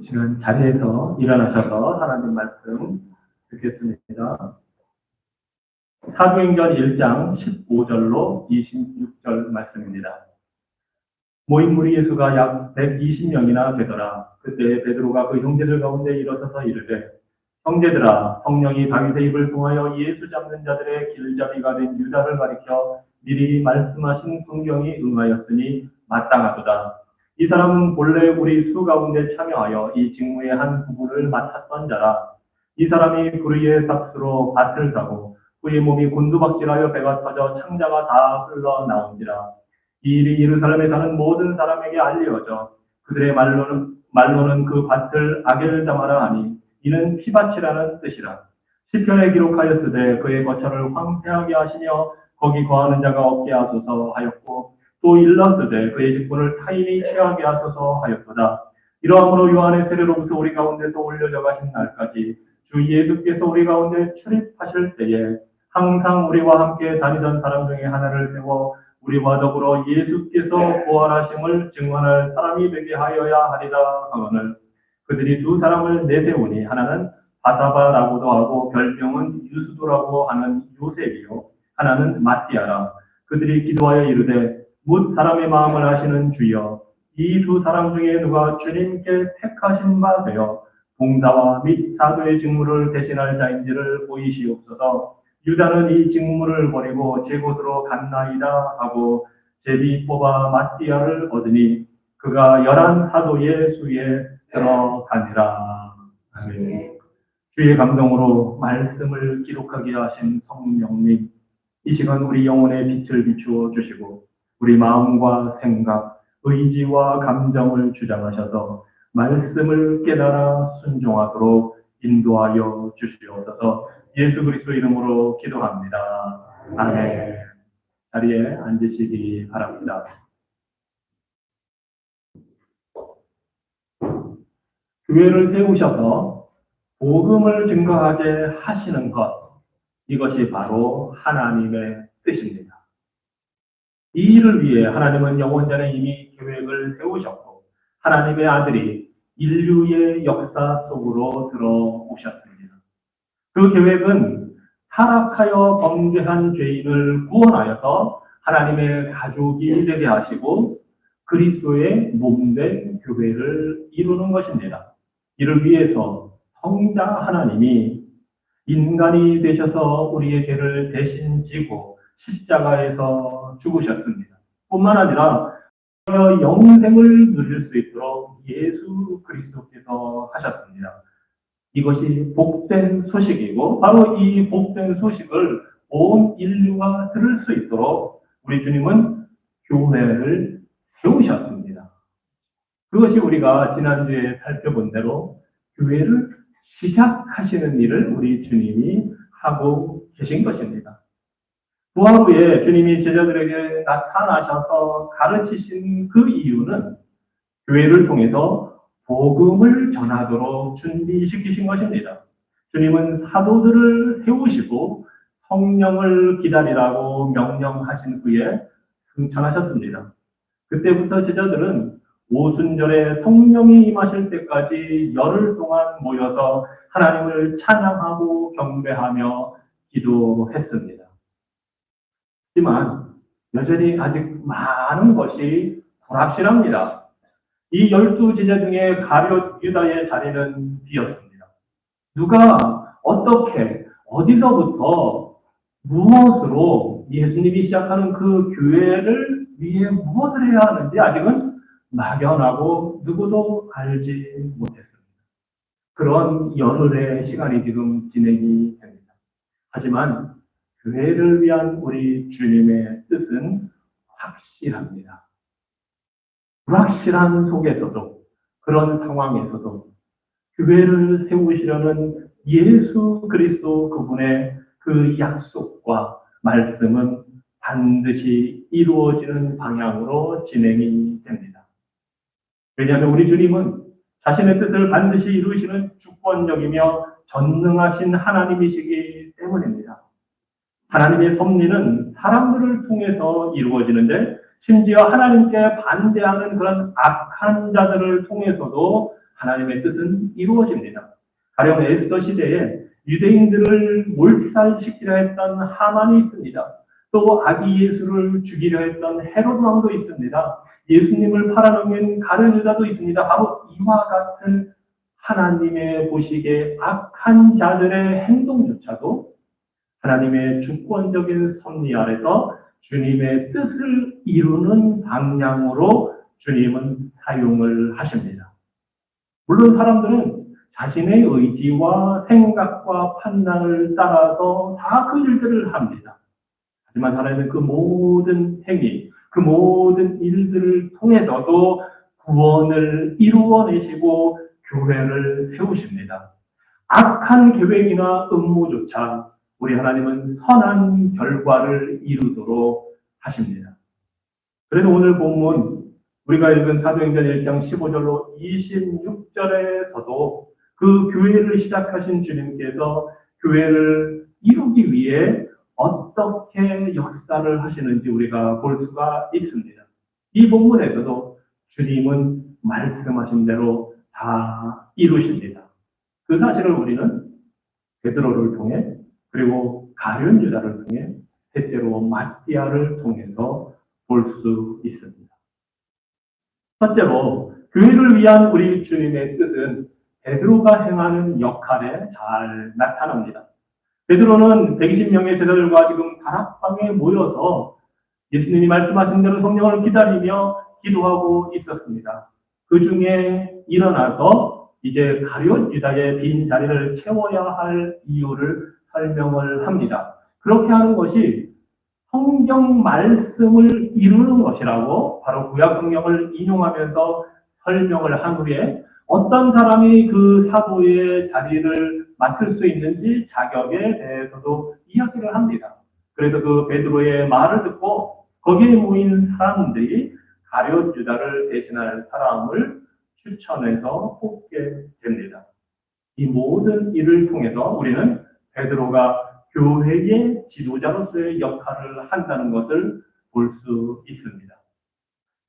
지금 자리에서 일어나셔서 하나님 말씀 듣겠습니다. 사도행전 1장 15절로 26절 말씀입니다. 모인 무리 예수가 약 120명이나 되더라. 그때 베드로가 그 형제들 가운데 일어서서 이르되, 형제들아, 성령이 다윗의 입을 통하여 예수 잡는 자들의 길잡이가 된 유다를 가리켜 미리 말씀하신 성경이 응하였으니 마땅하도다. 이 사람은 본래 우리 수 가운데 참여하여 이 직무의 한 부분을 맡았던 자라. 이 사람이 불의의 삭수로 밭을 사고 그의 몸이 곤두박질하여 배가 터져 창자가 다 흘러나온지라. 이 일이 예루살렘에 사는 모든 사람에게 알려져 그들의 말로는 그 밭을 아겔다마라 하니 이는 피밭이라는 뜻이라. 시편에 기록하였으되 그의 거처를 황폐하게 하시며 거기 거하는 자가 없게 하소서 하였고, 또 일렀으되 그의 직분을 타인이 취하게 하소서 하였도다. 이러함으로 요한의 세례로부터 우리 가운데서 올려져 가신 날까지 주 예수께서 우리 가운데 출입하실 때에 항상 우리와 함께 다니던 사람 중에 하나를 세워 우리와 더불어 예수께서 부활하심을 증언할 사람이 되게 하여야 하리라 하거늘, 그들이 두 사람을 내세우니 하나는 바사바라고도 하고 별명은 유수도라고 하는 요셉이요 하나는 마띠아라. 그들이 기도하여 이르되, 뭇 사람의 마음을 아시는 주여, 이 두 사람 중에 누가 주님께 택하신 바 되어 봉사와 및 사도의 직무를 대신할 자인지를 보이시옵소서. 유다는 이 직무를 버리고 제 곳으로 갔나이다 하고 제비 뽑아 마띠아를 얻으니 그가 11 사도의 수에 들어가니라. 아멘. 주의 감동으로 말씀을 기록하게 하신 성령님, 이 시간 우리 영혼의 빛을 비추어 주시고 우리 마음과 생각, 의지와 감정을 주장하셔서 말씀을 깨달아 순종하도록 인도하여 주시옵소서. 예수 그리스도 이름으로 기도합니다. 아멘. 자리에 앉으시기 바랍니다. 교회를 세우셔서 복음을 증거하게 하시는 것, 이것이 바로 하나님의 뜻입니다. 이 일을 위해 하나님은 영원 전에 이미 계획을 세우셨고 하나님의 아들이 인류의 역사 속으로 들어오셨습니다. 그 계획은 타락하여 범죄한 죄인을 구원하여서 하나님의 가족이 되게 하시고 그리스도의 몸된 교회를 이루는 것입니다. 이를 위해서 성자 하나님이 인간이 되셔서 우리의 죄를 대신 지고 십자가에서 죽으셨습니다. 뿐만 아니라 영생을 누릴 수 있도록 예수 그리스도께서 하셨습니다. 이것이 복된 소식이고 바로 이 복된 소식을 온 인류가 들을 수 있도록 우리 주님은 교회를 세우셨습니다. 그것이 우리가 지난주에 살펴본 대로 교회를 시작하시는 일을 우리 주님이 하고 계신 것입니다. 부활 후에 주님이 제자들에게 나타나셔서 가르치신 그 이유는 교회를 통해서 복음을 전하도록 준비시키신 것입니다. 주님은 사도들을 세우시고 성령을 기다리라고 명령하신 후에 승천하셨습니다. 그때부터 제자들은 오순절에 성령이 임하실 때까지 열흘 동안 모여서 하나님을 찬양하고 경배하며 기도했습니다. 하지만 여전히 아직 많은 것이 불확실합니다. 이 12 제자 중에 가룟 유다의 자리는 비었습니다. 누가 어떻게 어디서부터 무엇으로 예수님이 시작하는 그 교회를 위해 무엇을 해야 하는지 아직은 막연하고 누구도 알지 못했습니다. 그런 열흘의 시간이 지금 진행이 됩니다. 하지만 교회를 위한 우리 주님의 뜻은 확실합니다. 불확실한 속에서도 그런 상황에서도 교회를 세우시려는 예수 그리스도 그분의 그 약속과 말씀은 반드시 이루어지는 방향으로 진행이 됩니다. 왜냐하면 우리 주님은 자신의 뜻을 반드시 이루시는 주권적이며 전능하신 하나님이시기 때문입니다. 하나님의 섭리는 사람들을 통해서 이루어지는데 심지어 하나님께 반대하는 그런 악한 자들을 통해서도 하나님의 뜻은 이루어집니다. 가령 에스더 시대에 유대인들을 몰살시키려 했던 하만이 있습니다. 또 아기 예수를 죽이려 했던 헤롯 왕도 있습니다. 예수님을 팔아넘긴 가룟 유다도 있습니다. 바로 이와 같은 하나님의 보시기에 악한 자들의 행동조차도 하나님의 주권적인 섭리 아래서 주님의 뜻을 이루는 방향으로 주님은 사용을 하십니다. 물론 사람들은 자신의 의지와 생각과 판단을 따라서 다 그 일들을 합니다. 하지만 하나님은 그 모든 행위, 그 모든 일들을 통해서도 구원을 이루어내시고 교회를 세우십니다. 악한 계획이나 음모조차 우리 하나님은 선한 결과를 이루도록 하십니다. 그래서 오늘 본문 우리가 읽은 사도행전 1장 15절로 26절에서도 그 교회를 시작하신 주님께서 교회를 이루기 위해 어떻게 역사를 하시는지 우리가 볼 수가 있습니다. 이 본문에서도 주님은 말씀하신 대로 다 이루십니다. 그 사실을 우리는 베드로를 통해 그리고 가룟 유다를 통해 셋째로 마띠아를 통해서 볼 수 있습니다. 첫째로 교회를 위한 우리 주님의 뜻은 베드로가 행하는 역할에 잘 나타납니다. 베드로는 120명의 제자들과 지금 다락방에 모여서 예수님이 말씀하신 대로 성령을 기다리며 기도하고 있었습니다. 그 중에 일어나서 이제 가룟 유다의 빈 자리를 채워야 할 이유를 설명을 합니다. 그렇게 하는 것이 성경 말씀을 이루는 것이라고 바로 구약 성경을 인용하면서 설명을 한 후에 어떤 사람이 그 사도의 자리를 맡을 수 있는지 자격에 대해서도 이야기를 합니다. 그래서 그 베드로의 말을 듣고 거기에 모인 사람들이 가룟 유다를 대신할 사람을 추천해서 뽑게 됩니다. 이 모든 일을 통해서 우리는 베드로가 교회의 지도자로서의 역할을 한다는 것을 볼 수 있습니다.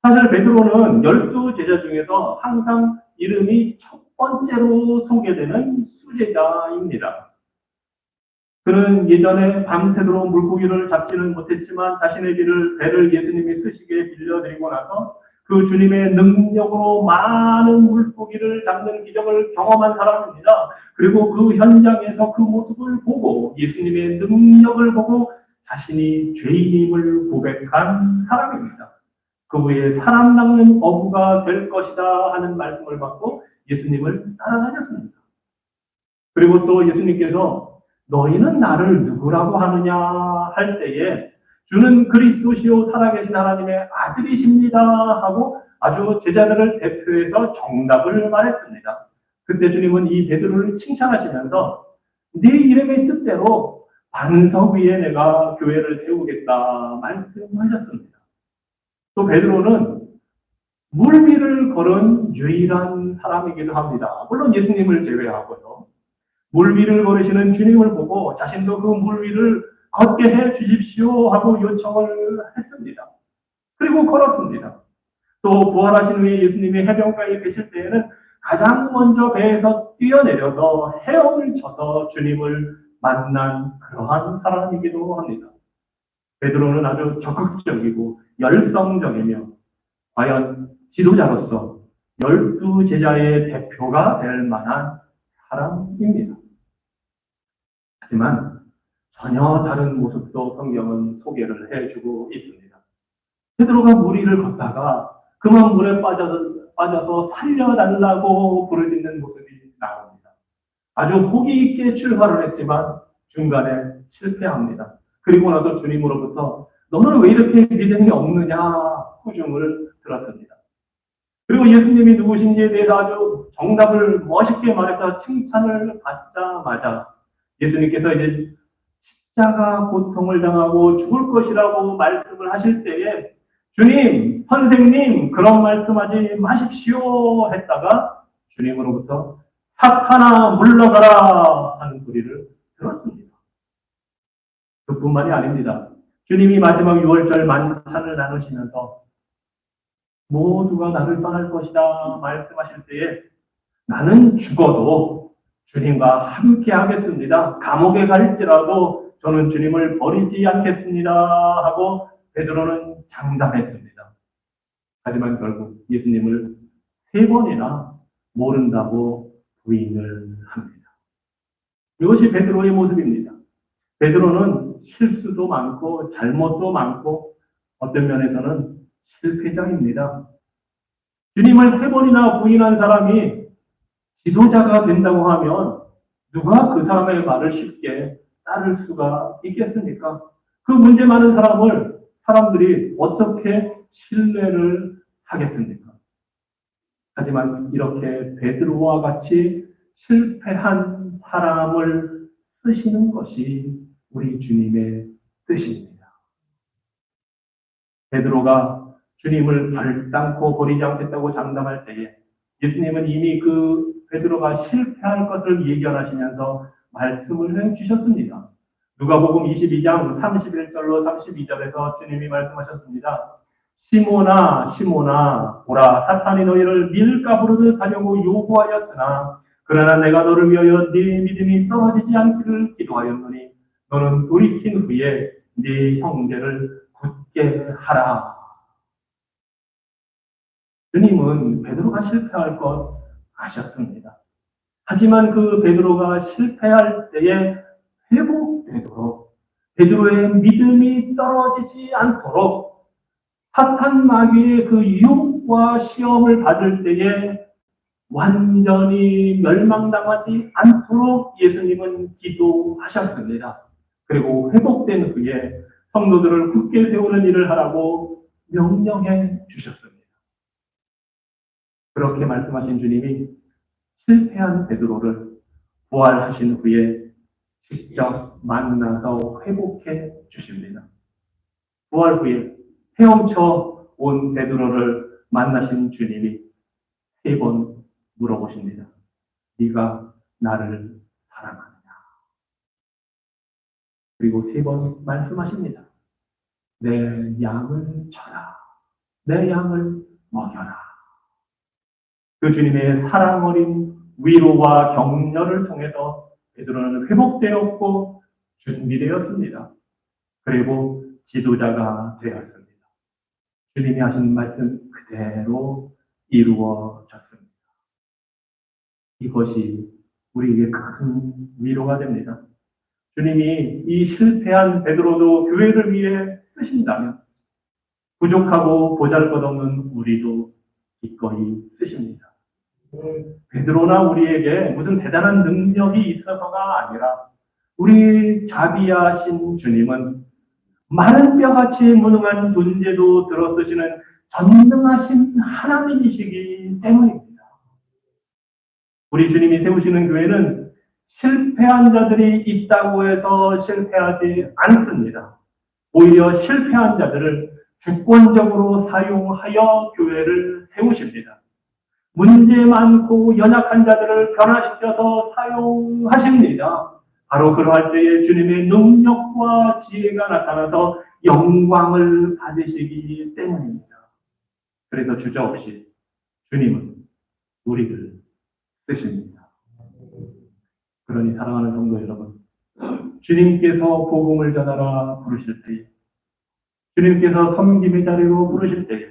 사실 베드로는 12 제자 중에서 항상 이름이 첫 번째로 소개되는 수제자입니다. 그는 예전에 밤새도록 물고기를 잡지는 못했지만 자신의 배를 예수님이 쓰시기에 빌려드리고 나서 그 주님의 능력으로 많은 물고기를 잡는 기적을 경험한 사람입니다. 그리고 그 현장에서 그 모습을 보고 예수님의 능력을 보고 자신이 죄인임을 고백한 사람입니다. 그 후에 사람 낚는 어부가 될 것이다 하는 말씀을 받고 예수님을 따라다녔습니다. 그리고 또 예수님께서 너희는 나를 누구라고 하느냐 할 때에 주는 그리스도시요 살아계신 하나님의 아들이십니다 하고 아주 제자들을 대표해서 정답을 말했습니다. 그때 주님은 이 베드로를 칭찬하시면서 네 이름의 뜻대로 반석 위에 내가 교회를 세우겠다 말씀하셨습니다. 또 베드로는 물 위를 걸은 유일한 사람이기도 합니다. 물론 예수님을 제외하고요. 물 위를 걸으시는 주님을 보고 자신도 그 물 위를 걷게 해 주십시오 하고 요청을 했습니다. 그리고 걸었습니다. 또 부활하신 후에 예수님이 해변가에 계실 때에는 가장 먼저 배에서 뛰어내려서 헤엄을 쳐서 주님을 만난 그러한 사람이기도 합니다. 베드로는 아주 적극적이고 열성적이며 과연 지도자로서 12 제자의 대표가 될 만한 사람입니다. 하지만 전혀 다른 모습도 성경은 소개를 해주고 있습니다. 베드로가 물 위를 걷다가 그만 물에 빠져서 살려달라고 부르짖는 모습이 나옵니다. 아주 호기 있게 출발을 했지만 중간에 실패합니다. 그리고 나서 주님으로부터 너는 왜 이렇게 믿음이 없느냐 후중을 들었습니다. 그리고 예수님이 누구신지에 대해서 아주 정답을 멋있게 말해서 칭찬을 받자마자 예수님께서 이제 십자가 고통을 당하고 죽을 것이라고 말씀을 하실 때에 주님, 선생님 그런 말씀하지 마십시오 했다가 주님으로부터 사탄아 물러가라 하는 소리를 들었습니다. 그뿐만이 아닙니다. 주님이 마지막 6월절 만찬을 나누시면서 모두가 나를 떠날 것이다 말씀하실 때에 나는 죽어도 주님과 함께 하겠습니다. 감옥에 갈지라도 저는 주님을 버리지 않겠습니다. 하고 베드로는 장담했습니다. 하지만 결국 예수님을 3번이나 모른다고 부인을 합니다. 이것이 베드로의 모습입니다. 베드로는 실수도 많고 잘못도 많고 어떤 면에서는 실패자입니다. 주님을 3번이나 부인한 사람이 지도자가 된다고 하면 누가 그 사람의 말을 쉽게 따를 수가 있겠습니까? 그 문제 많은 사람들이 어떻게 신뢰를 하겠습니까? 하지만 이렇게 베드로와 같이 실패한 사람을 쓰시는 것이 우리 주님의 뜻입니다. 베드로가 주님을 결단코 버리지 않겠다고 장담할 때에 예수님은 이미 그 베드로가 실패할 것을 예견하시면서 말씀을 해주셨습니다. 누가복음 22장 31절로 32절에서 주님이 말씀하셨습니다. 시몬아 시몬아 보라 사탄이 너희를 밀가 부르듯 하려고 요구하였으나 그러나 내가 너를 위하여 네 믿음이 떨어지지 않기를 기도하였노니 너는 돌이킨 후에 네 형제를 굳게 하라. 주님은 베드로가 실패할 것 아셨습니다. 하지만 그 베드로가 실패할 때에 회복되도록 베드로의 믿음이 떨어지지 않도록 사탄 마귀의 그 유혹과 시험을 받을 때에 완전히 멸망당하지 않도록 예수님은 기도하셨습니다. 그리고 회복된 후에 성도들을 굳게 세우는 일을 하라고 명령해 주셨습니다. 그렇게 말씀하신 주님이 실패한 베드로를 부활하신 후에 직접 만나서 회복해 주십니다. 부활 후에 헤엄쳐 온 베드로를 만나신 주님이 3번 물어보십니다. 네가 나를 사랑하느냐? 그리고 3번 말씀하십니다. 내 양을 쳐라. 내 양을 먹여라. 그 주님의 사랑 어린 위로와 격려를 통해서 베드로는 회복되었고 준비되었습니다. 그리고 지도자가 되었습니다. 주님이 하신 말씀 그대로 이루어졌습니다. 이것이 우리에게 큰 위로가 됩니다. 주님이 이 실패한 베드로도 교회를 위해 쓰신다면 부족하고 보잘것없는 우리도 기꺼이 쓰십니다. 베드로나 우리에게 무슨 대단한 능력이 있어서가 아니라 우리 자비하신 주님은 마른 뼈같이 무능한 존재도 들어쓰시는 전능하신 하나님이시기 때문입니다. 우리 주님이 세우시는 교회는 실패한 자들이 있다고 해서 실패하지 않습니다. 오히려 실패한 자들을 주권적으로 사용하여 교회를 세우십니다. 문제 많고 연약한 자들을 변화시켜서 사용하십니다. 바로 그러할 때에 주님의 능력과 지혜가 나타나서 영광을 받으시기 때문입니다. 그래서 주저없이 주님은 우리를 쓰십니다. 그러니 사랑하는 성도 여러분, 주님께서 복음을 전하라 부르실 때에, 주님께서 섬김의 자리로 부르실 때에,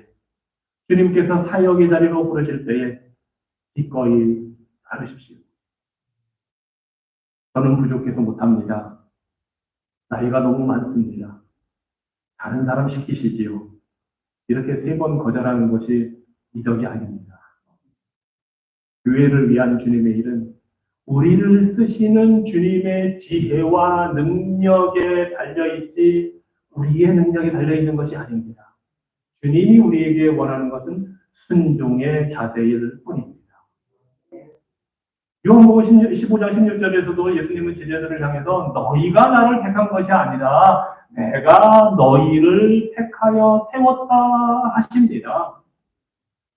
주님께서 사역의 자리로 부르실 때에 기꺼이 따르십시오. 저는 부족해서 못합니다. 나이가 너무 많습니다. 다른 사람 시키시지요. 이렇게 3번 거절하는 것이 이덕이 아닙니다. 교회를 위한 주님의 일은 우리를 쓰시는 주님의 지혜와 능력에 달려있지 우리의 능력에 달려있는 것이 아닙니다. 주님이 우리에게 원하는 것은 순종의 자세일 뿐입니다. 요한복음 15장 16절에서도 예수님은 제자들을 향해서 너희가 나를 택한 것이 아니라 내가 너희를 택하여 세웠다 하십니다.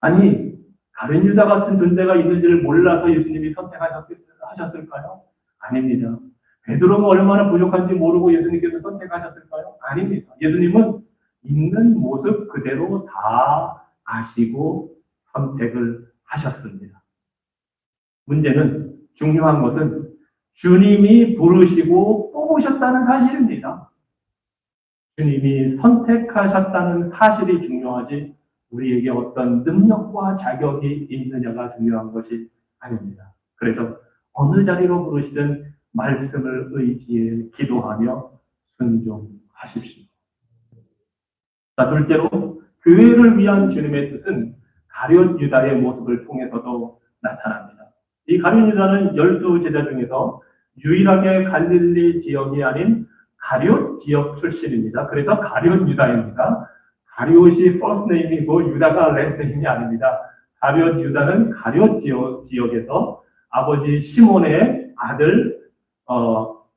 아니, 다른 유다 같은 존재가 있는지를 몰라서 예수님이 선택하셨을까요? 아닙니다. 베드로가 얼마나 부족한지 모르고 예수님께서 선택하셨을까요? 아닙니다. 예수님은 있는 모습 그대로 다 아시고 선택을 하셨습니다. 문제는, 중요한 것은 주님이 부르시고 뽑으셨다는 사실입니다. 주님이 선택하셨다는 사실이 중요하지 우리에게 어떤 능력과 자격이 있느냐가 중요한 것이 아닙니다. 그래서 어느 자리로 부르시든 말씀을 의지해 기도하며 순종하십시오. 자, 둘째로 교회를 위한 주님의 뜻은 가룟 유다의 모습을 통해서도 나타납니다. 이 가룟 유다는 12제자 중에서 유일하게 갈릴리 지역이 아닌 가룟 지역 출신입니다. 그래서 가룟 유다입니다. 가룟이 퍼스트 네임이고 유다가 레스트 네임이 아닙니다. 가룟 유다는 가룟 지역에서 아버지 시몬의 아들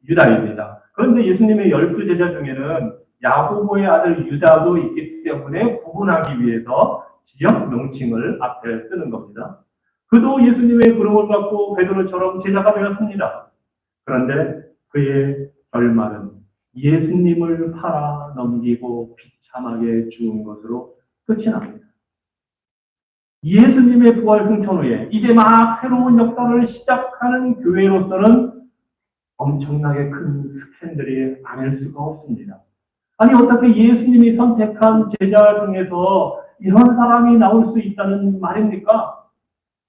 유다입니다. 그런데 예수님의 12제자 중에는 야고보의 아들 유다도 있기 때문에 구분하기 위해서 지역 명칭을 앞에 쓰는 겁니다. 그도 예수님의 부름을 받고 베드로처럼 제자가 되었습니다. 그런데 그의 결말은 예수님을 팔아 넘기고 비참하게 죽은 것으로 끝이 납니다. 예수님의 부활 승천 후에 이제 막 새로운 역사를 시작하는 교회로서는 엄청나게 큰 스캔들이 아닐 수가 없습니다. 아니, 어떻게 예수님이 선택한 제자 중에서 이런 사람이 나올 수 있다는 말입니까?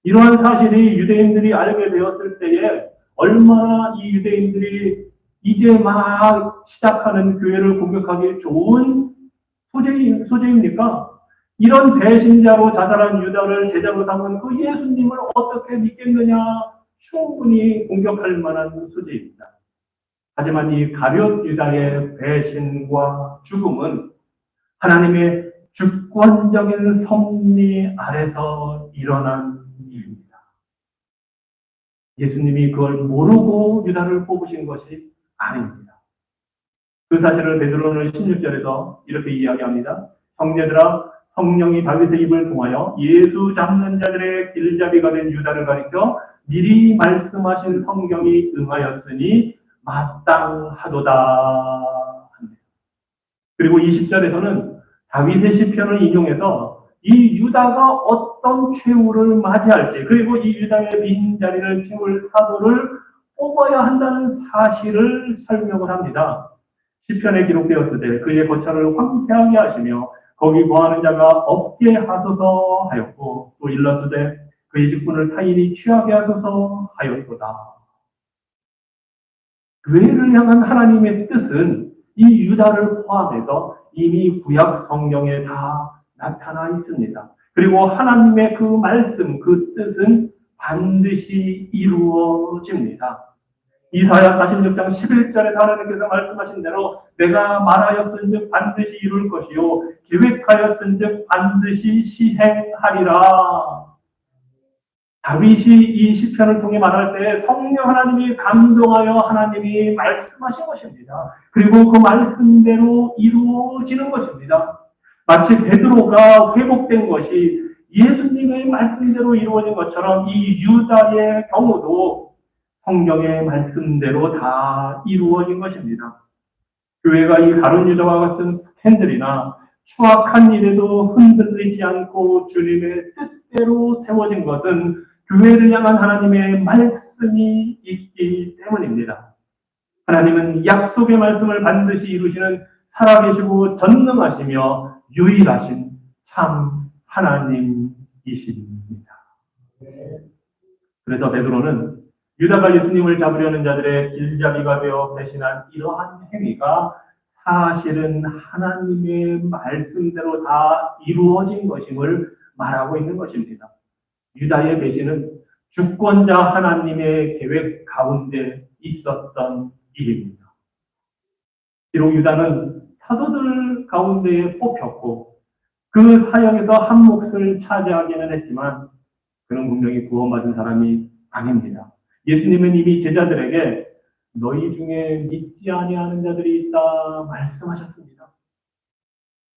이러한 사실이 유대인들이 알게 되었을 때에 얼마나 이 유대인들이 이제 막 시작하는 교회를 공격하기 좋은 소재입니까? 이런 배신자로 자살한 유다를 제자로 삼은 그 예수님을 어떻게 믿겠느냐, 충분히 공격할 만한 소재입니다. 하지만 이 가룟 유다의 배신과 죽음은 하나님의 주권적인 섭리 아래서 일어난 일입니다. 예수님이 그걸 모르고 유다를 뽑으신 것이 아닙니다. 그 사실을 베드로는 16절에서 이렇게 이야기합니다. 형제들아, 성령이 다윗의 입을 통하여 예수 잡는 자들의 길잡이가 된 유다를 가리켜 미리 말씀하신 성경이 응하였으니 마땅하도다. 그리고 20절에서는 다윗의 시편을 인용해서 이 유다가 어떤 최후를 맞이할지, 그리고 이 유다의 빈자리를 채울 사도를 뽑아야 한다는 사실을 설명을 합니다. 시편에 기록되었을 때 그의 거처를 황폐하게 하시며 거기 거하는 자가 없게 하소서 하였고, 또 일렀으되 그의 직분을 타인이 취하게 하소서 하였도다. 교회를 향한 하나님의 뜻은 이 유다를 포함해서 이미 구약 성경에 다 나타나 있습니다. 그리고 하나님의 그 말씀, 그 뜻은 반드시 이루어집니다. 이사야 46장 11절에 하나님께서 말씀하신 대로 내가 말하였은즉 반드시 이룰 것이요 계획하였은즉 반드시 시행하리라. 다윗이 이 시편을 통해 말할 때 성령 하나님이 감동하여 하나님이 말씀하신 것입니다. 그리고 그 말씀대로 이루어지는 것입니다. 마치 베드로가 회복된 것이 예수님의 말씀대로 이루어진 것처럼 이 유다의 경우도 성경의 말씀대로 다 이루어진 것입니다. 교회가 이 가룟 유다와 같은 스캔들이나 추악한 일에도 흔들리지 않고 주님의 뜻대로 세워진 것은 교회를 향한 하나님의 말씀이 있기 때문입니다. 하나님은 약속의 말씀을 반드시 이루시는 살아계시고 전능하시며 유일하신 참 하나님이십니다. 그래서 베드로는 유다가 예수님을 잡으려는 자들의 길잡이가 되어 배신한 이러한 행위가 사실은 하나님의 말씀대로 다 이루어진 것임을 말하고 있는 것입니다. 유다의 배신은 주권자 하나님의 계획 가운데 있었던 일입니다. 비록 유다는 사도들 가운데에 뽑혔고 그 사역에서 한 몫을 차지하기는 했지만 그는 분명히 구원받은 사람이 아닙니다. 예수님은 이미 제자들에게 너희 중에 믿지 아니하는 자들이 있다 말씀하셨습니다.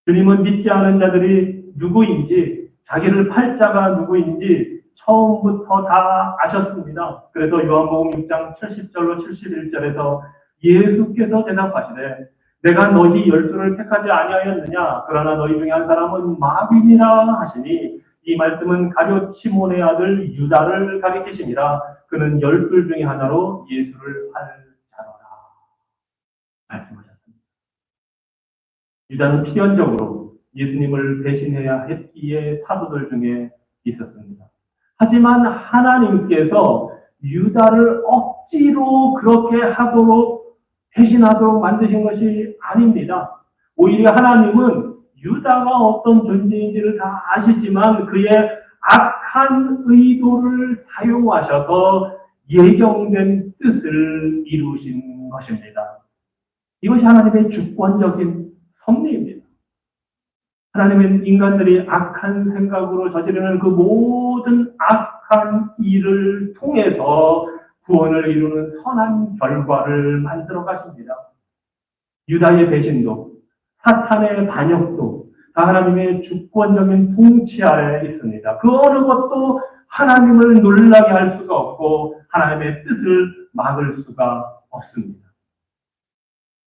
주님은 믿지 않은 자들이 누구인지, 자기를 팔 자가 누구인지 처음부터 다 아셨습니다. 그래서 요한복음 6장 70절로 71절에서 예수께서 대답하시되 내가 너희 12를 택하지 아니하였느냐? 그러나 너희 중에 한 사람은 마귀니라 하시니 이 말씀은 가룟 시몬의 아들 유다를 가리키심이라. 그는 12 중에 하나로 예수를 팔 자로라 말씀하셨습니다. 유다는 필연적으로 예수님을 배신해야 했기에 사도들 중에 있었습니다. 하지만 하나님께서 유다를 억지로 그렇게 하도록 배신하도록 만드신 것이 아닙니다. 오히려 하나님은 유다가 어떤 존재인지를 다 아시지만 그의 악한 의도를 사용하셔서 예정된 뜻을 이루신 것입니다. 이것이 하나님의 주권적인 섭리입니다. 하나님은 인간들이 악한 생각으로 저지르는 그 모든 악한 일을 통해서 구원을 이루는 선한 결과를 만들어 가십니다. 유다의 배신도, 사탄의 반역도 다 하나님의 주권적인 통치 아래에 있습니다. 그 어느 것도 하나님을 놀라게 할 수가 없고 하나님의 뜻을 막을 수가 없습니다.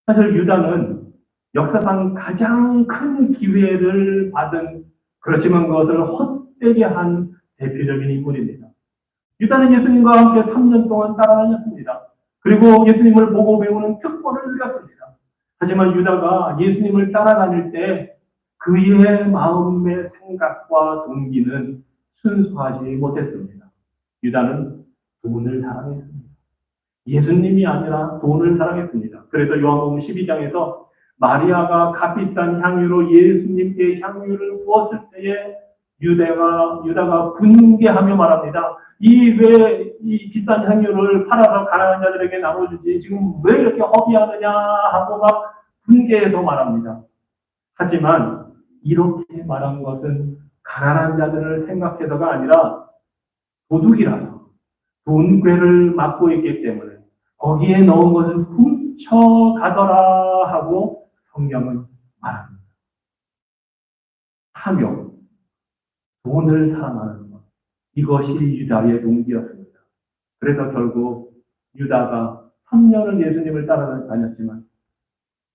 사실 유다는 역사상 가장 큰 기회를 받은, 그렇지만 그것을 헛되게 한 대표적인 인물입니다. 유다는 예수님과 함께 3년 동안 따라다녔습니다. 그리고 예수님을 보고 배우는 특권을 누렸습니다. 하지만 유다가 예수님을 따라다닐 때 그의 마음의 생각과 동기는 순수하지 못했습니다. 유다는 돈을 사랑했습니다. 예수님이 아니라 돈을 사랑했습니다. 그래서 요한복음 12장에서 마리아가 값비싼 향유로 예수님께 향유를 부었을 때에 유다가 분개하며 말합니다. 이 비싼 향유를 팔아서 가난한 자들에게 나눠주지 지금 왜 이렇게 허비하느냐 하고 막 분개해서 말합니다. 하지만 이렇게 말한 것은 가난한 자들을 생각해서가 아니라 도둑이라서 돈괴를 맡고 있기 때문에 거기에 넣은 것은 훔쳐가더라 하고 성경은 말합니다. 탐욕, 돈을 사랑하는 것, 이것이 유다의 동기였습니다. 그래서 결국 유다가 3년을 예수님을 따라다녔지만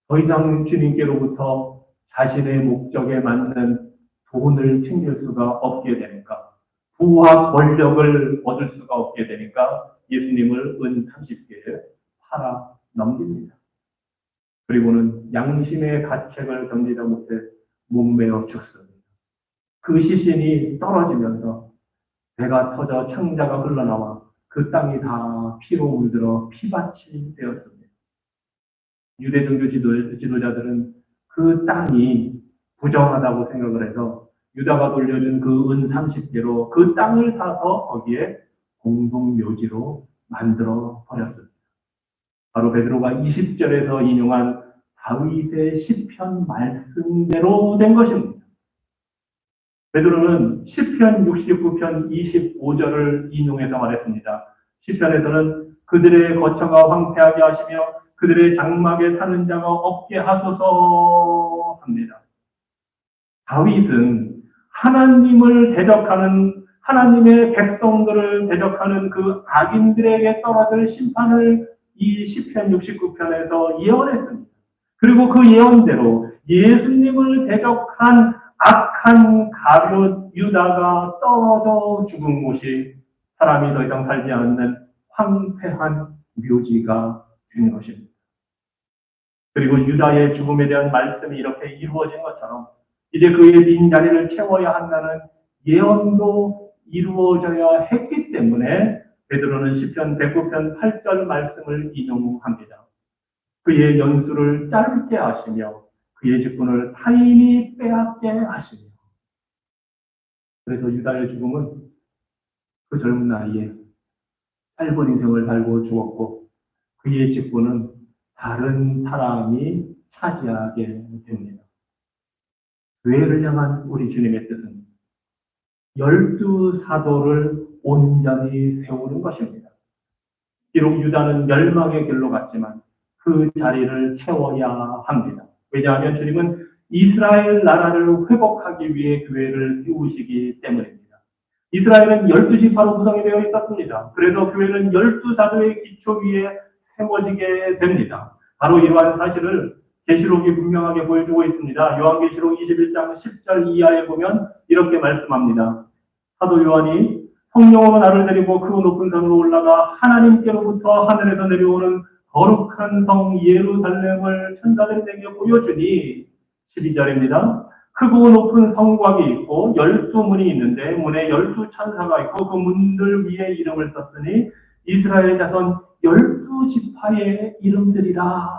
더 이상 주님께로부터 자신의 목적에 맞는 돈을 챙길 수가 없게 되니까, 부와 권력을 얻을 수가 없게 되니까 예수님을 은 30개에 팔아 넘깁니다. 그리고는 양심의 가책을 견디다 못해 몸매어 죽습니다. 그 시신이 떨어지면서 배가 터져 창자가 흘러나와 그 땅이 다 피로 물들어 피밭이 되었습니다. 유대 종교 지도자들은 그 땅이 부정하다고 생각을 해서 유다가 돌려준 그 은 30개로 그 땅을 사서 거기에 공동묘지로 만들어 버렸습니다. 바로 베드로가 20절에서 인용한 다윗의 시편 말씀대로 된 것입니다. 베드로는 시편 69편 25절을 인용해서 말했습니다. 시편에서는 그들의 거처가 황폐하게 하시며 그들의 장막에 사는 자가 없게 하소서 합니다. 다윗은 하나님을 대적하는, 하나님의 백성들을 대적하는 그 악인들에게 떨어질 심판을 이 시편 69편에서 예언했습니다. 그리고 그 예언대로 예수님을 대적한 악한 가룟 유다가 떨어져 죽은 곳이 사람이 더 이상 살지 않는 황폐한 묘지가 된 것입니다. 그리고 유다의 죽음에 대한 말씀이 이렇게 이루어진 것처럼 이제 그의 빈자리를 채워야 한다는 예언도 이루어져야 했기 때문에 베드로는 시편 109편 8절 말씀을 인용합니다. 그의 연수를 짧게 하시며 그의 직분을 타인이 빼앗게 하시며. 그래서 유다의 죽음은 그 젊은 나이에 짧은 인생을 살고 죽었고 그의 직분은 다른 사람이 차지하게 됩니다. 교회를 향한 우리 주님의 뜻은 12 사도를 온전히 세우는 것입니다. 비록 유다는 멸망의 길로 갔지만 그 자리를 채워야 합니다. 왜냐하면 주님은 이스라엘 나라를 회복하기 위해 교회를 세우시기 때문입니다. 이스라엘은 12지파로 구성이 되어 있었습니다. 그래서 교회는 12 사도의 기초 위에 세워지게 됩니다. 바로 이러한 사실을 계시록이 분명하게 보여주고 있습니다. 요한계시록 21장 10절 이하에 보면 이렇게 말씀합니다. 사도 요한이 성령으로 나를 데리고 그 높은 산으로 올라가 하나님께로부터 하늘에서 내려오는 거룩한 성 예루살렘을 천사들에게 보여주니 12절입니다. 크고 높은 성곽이 있고 12문이 있는데 문에 12천사가 있고 그 문들 위에 이름을 썼으니 이스라엘 자손 12지파의 이름들이라.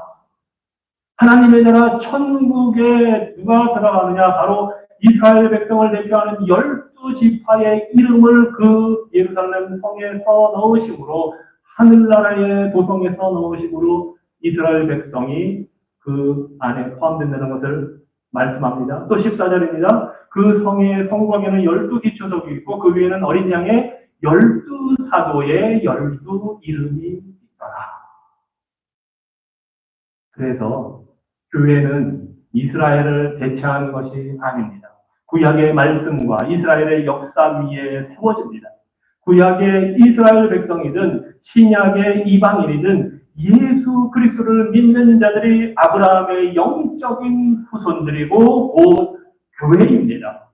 하나님의 나라 천국에 누가 들어가느냐? 바로 이스라엘 백성을 대표하는 12지파의 이름을 그 예루살렘 성에서 넣으심으로, 하늘나라의 도성에서 넣으심으로 이스라엘 백성이 그 안에 포함된다는 것을 말씀합니다. 또 14절입니다. 그 성의 성곽에는 12기초석이 있고 그 위에는 어린 양의 12사도의 12 이름이 있더라. 그래서 교회는 이스라엘을 대체하는 것이 아닙니다. 구약의 말씀과 이스라엘의 역사 위에 세워집니다. 구약의 이스라엘 백성이든 신약의 이방인이든 예수 그리스도를 믿는 자들이 아브라함의 영적인 후손들이고 곧 교회입니다.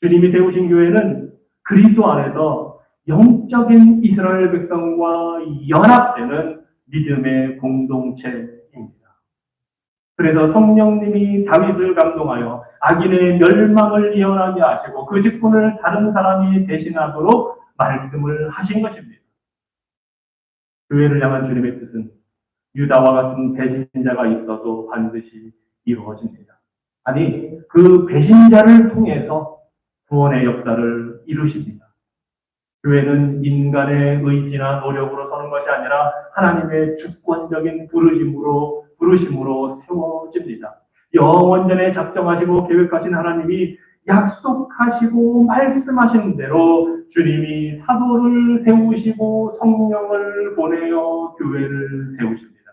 주님이 세우신 교회는 그리스도 안에서 영적인 이스라엘 백성과 연합되는 믿음의 공동체입니다. 그래서 성령님이 다윗을 감동하여 악인의 멸망을 예언하게 하시고 그 직분을 다른 사람이 대신하도록 말씀을 하신 것입니다. 교회를 향한 주님의 뜻은 유다와 같은 배신자가 있어도 반드시 이루어집니다. 아니, 그 배신자를 통해서 구원의 역사를 이루십니다. 교회는 인간의 의지나 노력으로 서는 것이 아니라 하나님의 주권적인 부르심으로 세워집니다. 영원전에 작정하시고 계획하신 하나님이 약속하시고 말씀하신 대로 주님이 사도를 세우시고 성령을 보내어 교회를 세우십니다.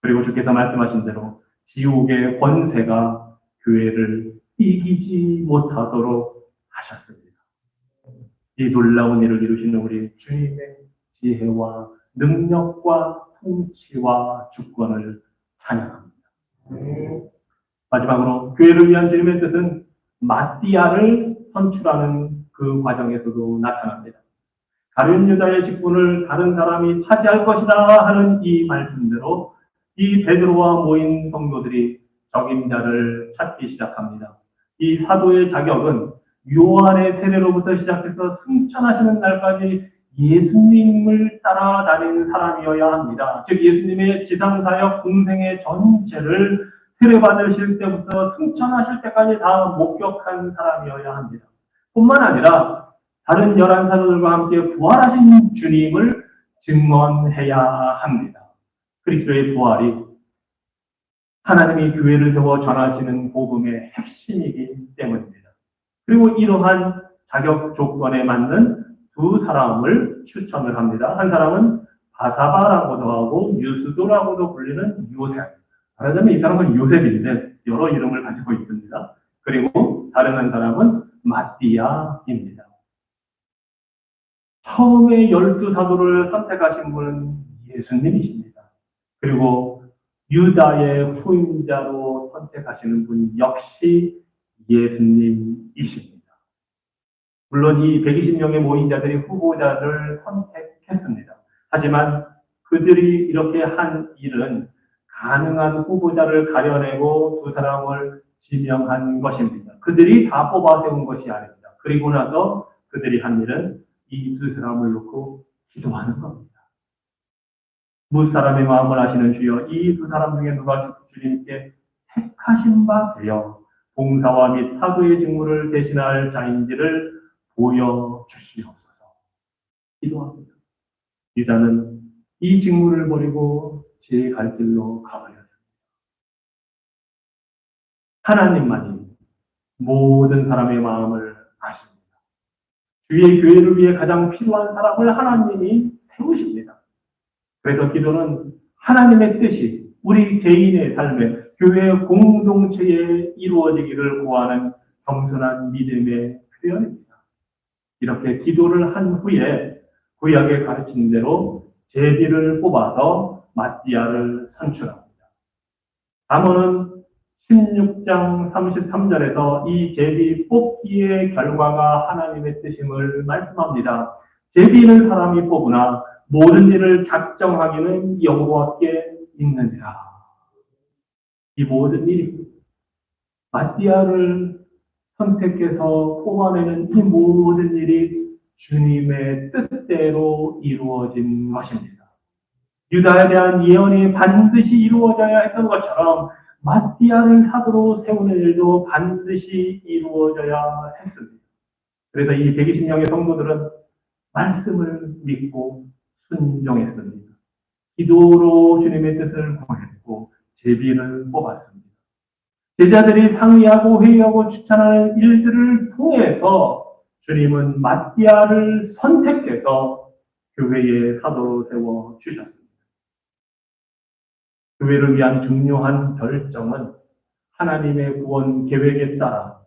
그리고 주께서 말씀하신 대로 지옥의 권세가 교회를 이기지 못하도록 하셨습니다. 이 놀라운 일을 이루시는 우리 주님의 지혜와 능력과 통치와 주권을 찬양합니다. 마지막으로 교회를 위한 주님의 뜻은 마띠아를 선출하는 그 과정에서도 나타납니다. 가룟 유다의 직분을 다른 사람이 차지할 것이다 하는 이 말씀대로 이 베드로와 모인 성도들이 적임자를 찾기 시작합니다. 이 사도의 자격은 요한의 세례로부터 시작해서 승천하시는 날까지 예수님을 따라다니는 사람이어야 합니다. 즉 예수님의 지상사역 공생의 전체를 세례받으실 때부터 승천하실 때까지 다 목격한 사람이어야 합니다. 뿐만 아니라 다른 11사도들과 함께 부활하신 주님을 증언해야 합니다. 그리스도의 부활이 하나님이 교회를 세워 전하시는 복음의 핵심이기 때문입니다. 그리고 이러한 자격 조건에 맞는 두 사람을 추천을 합니다. 한 사람은 바사바라고도 하고 유스도라고도 불리는 요셉. 말하자면 이 사람은 요셉인데 여러 이름을 가지고 있습니다. 그리고 다른 한 사람은 마띠아입니다. 처음에 12사도를 선택하신 분은 예수님이십니다. 그리고 유다의 후임자로 선택하시는 분 역시 예수님이십니다. 물론 이 120명의 모임자들이 후보자를 선택했습니다. 하지만 그들이 이렇게 한 일은 가능한 후보자를 가려내고 두 사람을 지명한 것입니다. 그들이 다 뽑아 세운 것이 아닙니다. 그리고 나서 그들이 한 일은 이 두 사람을 놓고 기도하는 겁니다. 무사람의 마음을 아시는 주여, 이 두 사람 중에 누가 주님께 택하신 바 되어 봉사와 및 사도의 직무를 대신할 자인지를 보여주시옵소서. 기도합니다. 유다는 이 직무를 버리고 제 갈 길로 가버렸습니다. 하나님만이 모든 사람의 마음을 아십니다. 주의 교회를 위해 가장 필요한 사람을 하나님이 세우십니다. 그래서 기도는 하나님의 뜻이 우리 개인의 삶에, 교회 공동체에 이루어지기를 구하는 겸손한 믿음의 표현입니다. 이렇게 기도를 한 후에 구약에 가르친 대로 제비를 뽑아서 마띠아를 선출합니다. 잠언은 16장 33절에서 이 제비 뽑기의 결과가 하나님의 뜻임을 말씀합니다. 제비는 사람이 뽑으나 모든 일을 작정하기는 여호와께 있느니라. 이 모든 일이 마띠아를 선택해서 뽑아내는 이 모든 일이 주님의 뜻대로 이루어진 것입니다. 유다에 대한 예언이 반드시 이루어져야 했던 것처럼 마띠아를 사도로 세우는 일도 반드시 이루어져야 했습니다. 그래서 이 120명의 성도들은 말씀을 믿고 순종했습니다. 기도로 주님의 뜻을 구했고 제비를 뽑았습니다. 제자들이 상의하고 회의하고 추천하는 일들을 통해서 주님은 마띠아를 선택해서 교회의 사도로 세워 주셨습니다. 교회를 위한 중요한 결정은 하나님의 구원 계획에 따라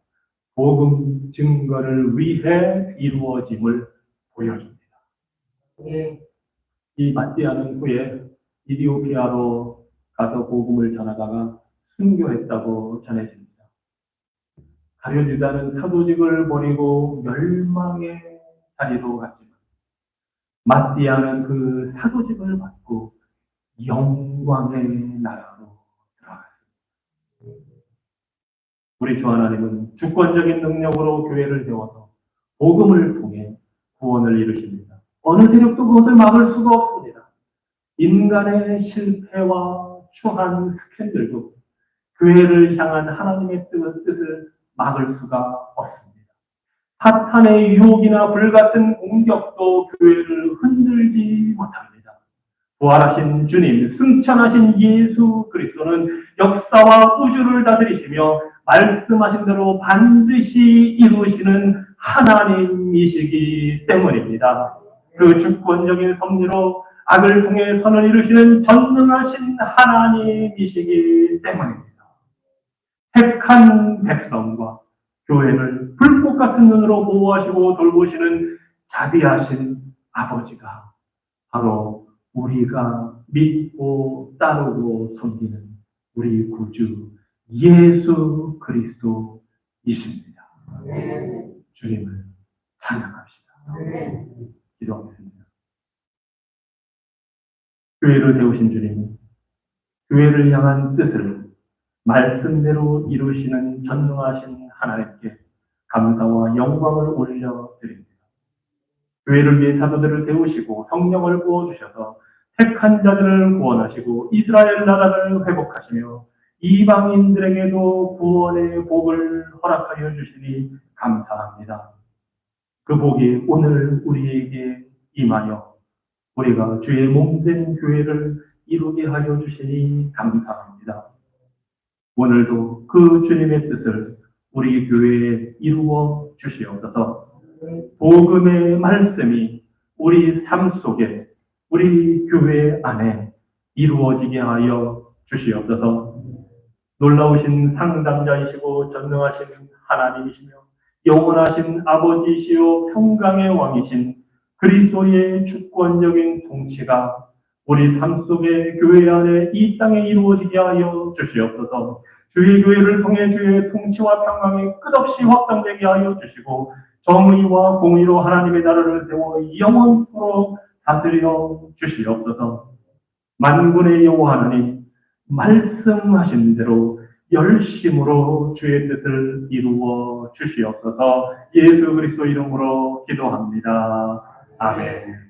복음 증거를 위해 이루어짐을 보여줍니다. 이 마띠아는 후에 이디오피아로 가서 복음을 전하다가 순교했다고 전해집니다. 가룟 유다는 사도직을 버리고 멸망의 자리로 갔지만 마띠아는 그 사도직을 받고 영광의 나라로 들어갔습니다. 우리 주 하나님은 주권적인 능력으로 교회를 세워서 복음을 통해 구원을 이루십니다. 어느 세력도 그것을 막을 수가 없습니다. 인간의 실패와 추한 스캔들도 교회를 향한 하나님의 뜻을 막을 수가 없습니다. 사탄의 유혹이나 불같은 공격도 교회를 흔들지 못합니다. 부활하신 주님, 승천하신 예수 그리스도는 역사와 우주를 다스리시며 말씀하신 대로 반드시 이루시는 하나님이시기 때문입니다. 그 주권적인 섭리로 악을 통해 선을 이루시는 전능하신 하나님이시기 때문입니다. 택한 백성과 교회를 불꽃 같은 눈으로 보호하시고 돌보시는 자비하신 아버지가 바로 우리가 믿고 따르고 섬기는 우리 구주 예수 그리스도이십니다. 주님을 찬양합시다. 기도하겠습니다. 교회를 세우신 주님, 교회를 향한 뜻을 말씀대로 이루시는 전능하신 하나님께 감사와 영광을 올려드립니다. 교회를 위해 사도들을 세우시고 성령을 부어주셔서 택한 자들을 구원하시고 이스라엘 나라를 회복하시며 이방인들에게도 구원의 복을 허락하여 주시니 감사합니다. 그 복이 오늘 우리에게 임하여 우리가 주의 몸된 교회를 이루게 하여 주시니 감사합니다. 오늘도 그 주님의 뜻을 우리 교회에 이루어 주시옵소서. 복음의 말씀이 우리 삶 속에 우리 교회 안에 이루어지게 하여 주시옵소서. 놀라우신 상담자이시고 전능하신 하나님이시며 영원하신 아버지시요 평강의 왕이신 그리스도의 주권적인 통치가 우리 삶 속에 교회 안에 이 땅에 이루어지게 하여 주시옵소서. 주의 교회를 통해 주의 통치와 평강이 끝없이 확장되게 하여 주시고 정의와 공의로 하나님의 나라를 세워 영원토록 다스려 주시옵소서. 만군의 여호와 하나님, 말씀하신 대로 열심으로 주의 뜻을 이루어 주시옵소서. 예수 그리스도 이름으로 기도합니다. 아멘.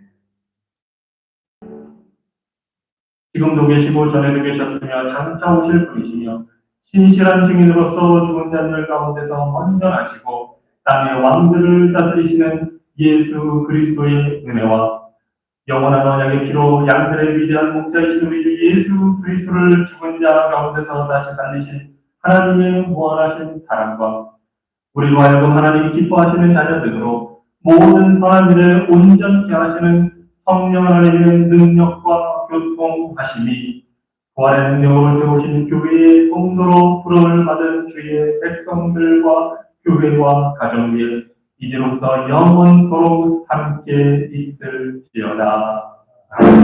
지금도 계시고 전에도 계셨으며 장차 오실 분이시며 신실한 증인으로서 죽은 자들 가운데서 먼저 나시고 땅의 왕들을 다스리시는 예수 그리스도의 은혜와 영원한 언약의 피로 양들의 위대한 목자이신 우리 주 예수 그리스도를 죽은 자 가운데서 다시 살리신 하나님의 무한하신 사랑과 우리로 하여금 하나님이 기뻐하시는 자녀들로 모든 선한 일에 온전케 하시는 성령 하나님의 능력과 교통하심이 부활의 능력을 세우신 교회의 성도로 부름을 받은 주의 백성들과 교회와 가정 위에 이제로부터 영원토록 함께 있을지어다. 아멘.